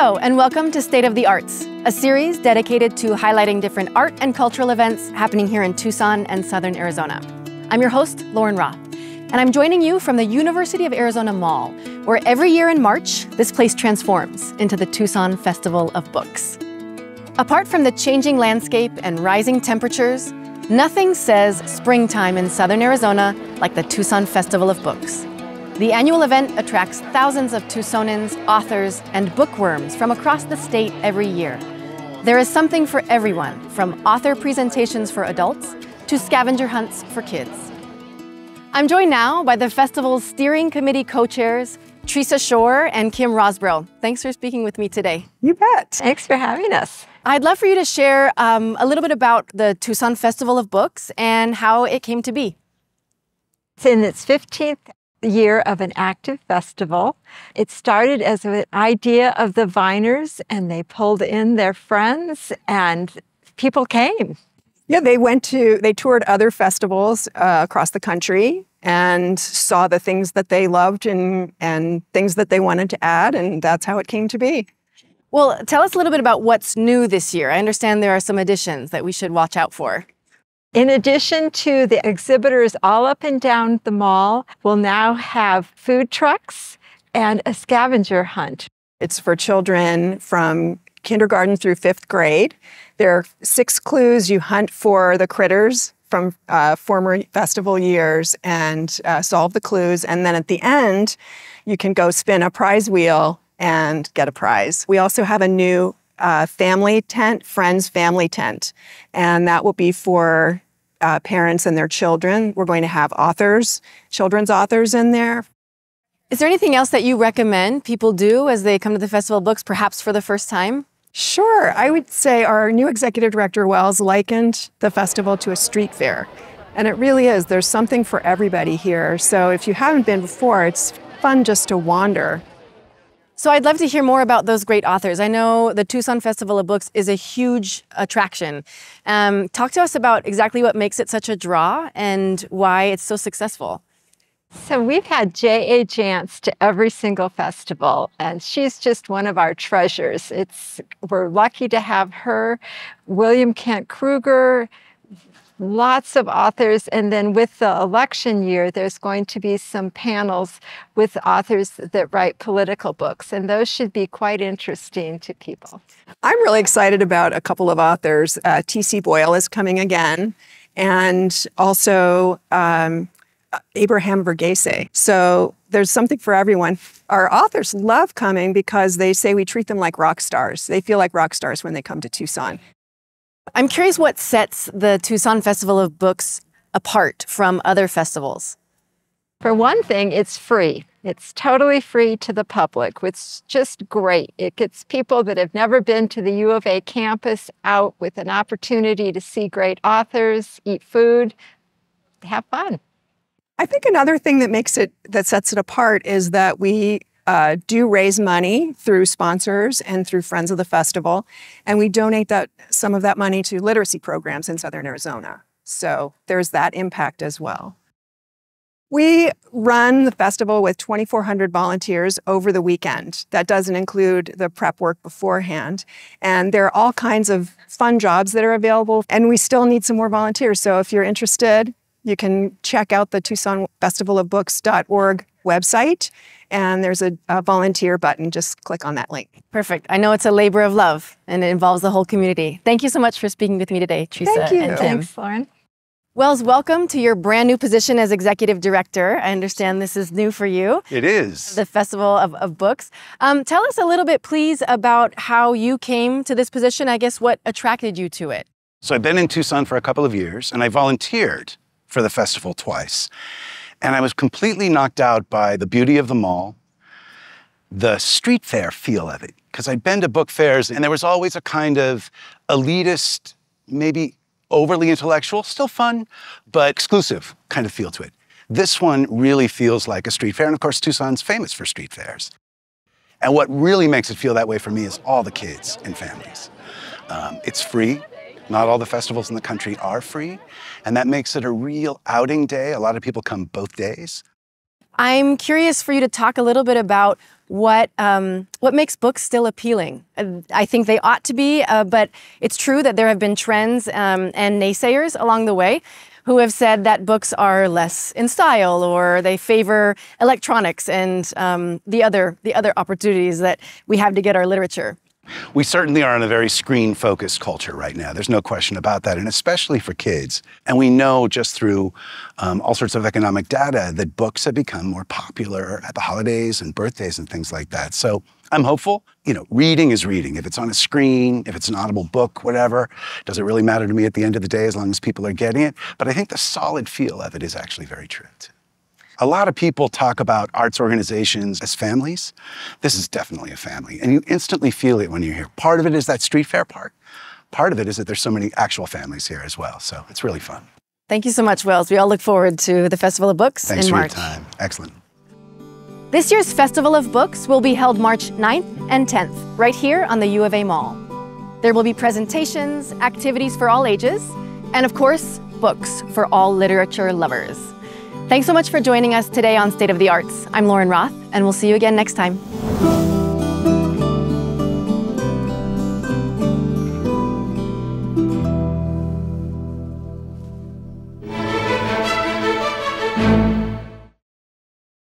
Hello, and welcome to State of the Arts, a series dedicated to highlighting different art and cultural events happening here in Tucson and Southern Arizona. I'm your host, Lauren Roth, and I'm joining you from the University of Arizona Mall, where every year in March, this place transforms into the Tucson Festival of Books. Apart from the changing landscape and rising temperatures, nothing says springtime in Southern Arizona like the Tucson Festival of Books. The annual event attracts thousands of Tucsonans, authors, and bookworms from across the state every year. There is something for everyone, from author presentations for adults to scavenger hunts for kids. I'm joined now by the festival's steering committee co-chairs, Teresa Shore and Kim Rosbrough. Thanks for speaking with me today. You bet. Thanks for having us. I'd love for you to share a little bit about the Tucson Festival of Books and how it came to be. It's in its 15th year of an active festival. It started as an idea of the Viners, and they pulled in their friends, and people came. Yeah, they toured other festivals across the country and saw the things that they loved and things that they wanted to add, and that's how it came to be. Well, tell us a little bit about what's new this year. I understand there are some additions that we should watch out for. In addition to the exhibitors all up and down the mall, we'll now have food trucks and a scavenger hunt. It's for children from kindergarten through 5th grade. There are 6 clues. You hunt for the critters from former festival years and solve the clues. And then at the end, you can go spin a prize wheel and get a prize. We also have a new family tent, Friends Family Tent, and that will be for parents and their children. We're going to have authors, children's authors in there. Is there anything else that you recommend people do as they come to the Festival of Books, perhaps for the first time? Sure. I would say our new executive director, Wells, likened the festival to a street fair. And it really is. There's something for everybody here. So if you haven't been before, it's fun just to wander. So I'd love to hear more about those great authors. I know the Tucson Festival of Books is a huge attraction. Talk to us about exactly what makes it such a draw and why it's so successful. So we've had J.A. Jance to every single festival, and she's just one of our treasures. We're lucky to have her, William Kent Kruger, lots of authors, and then with the election year, there's going to be some panels with authors that write political books, and those should be quite interesting to people. I'm really excited about a couple of authors. T.C. Boyle is coming again, and also Abraham Verghese. So there's something for everyone. Our authors love coming because they say we treat them like rock stars. They feel like rock stars when they come to Tucson. I'm curious what sets the Tucson Festival of Books apart from other festivals. For one thing, it's free. It's totally free to the public, which is just great. It gets people that have never been to the U of A campus out with an opportunity to see great authors, eat food, have fun. I think another thing that sets it apart is that we do raise money through sponsors and through Friends of the Festival, and we donate some of that money to literacy programs in Southern Arizona. So there's that impact as well. We run the festival with 2,400 volunteers over the weekend. That doesn't include the prep work beforehand. And there are all kinds of fun jobs that are available, and we still need some more volunteers. So if you're interested, you can check out the TucsonFestivalofBooks.org website, and there's a volunteer button. Just click on that link. Perfect. I know it's a labor of love, and it involves the whole community. Thank you so much for speaking with me today, Teresa. Thank you. And Tim. Thanks, Lauren. Wells, welcome to your brand new position as executive director. I understand this is new for you. It is. The Festival of Books. Tell us a little bit, please, about how you came to this position. I guess what attracted you to it. So I've been in Tucson for a couple of years, and I volunteered for the festival twice. And I was completely knocked out by the beauty of the mall, the street fair feel of it. Because I'd been to book fairs, and there was always a kind of elitist, maybe overly intellectual, still fun, but exclusive kind of feel to it. This one really feels like a street fair, and of course, Tucson's famous for street fairs. And what really makes it feel that way for me is all the kids and families. It's free. Not all the festivals in the country are free, and that makes it a real outing day. A lot of people come both days. I'm curious for you to talk a little bit about what makes books still appealing. I think they ought to be, but it's true that there have been trends and naysayers along the way who have said that books are less in style, or they favor electronics and the other opportunities that we have to get our literature. We certainly are in a very screen-focused culture right now. There's no question about that, and especially for kids. And we know just through all sorts of economic data that books have become more popular at the holidays and birthdays and things like that. So I'm hopeful. You know, reading is reading. If it's on a screen, if it's an audible book, whatever, doesn't really matter to me at the end of the day as long as people are getting it. But I think the solid feel of it is actually very true, too. A lot of people talk about arts organizations as families. This is definitely a family, and you instantly feel it when you're here. Part of it is that street fair part. Part of it is that there's so many actual families here as well, so it's really fun. Thank you so much, Wells. We all look forward to the Festival of Books in March. Thanks for your time. Excellent. This year's Festival of Books will be held March 9th and 10th, right here on the U of A Mall. There will be presentations, activities for all ages, and of course, books for all literature lovers. Thanks so much for joining us today on State of the Arts. I'm Lauren Roth, and we'll see you again next time.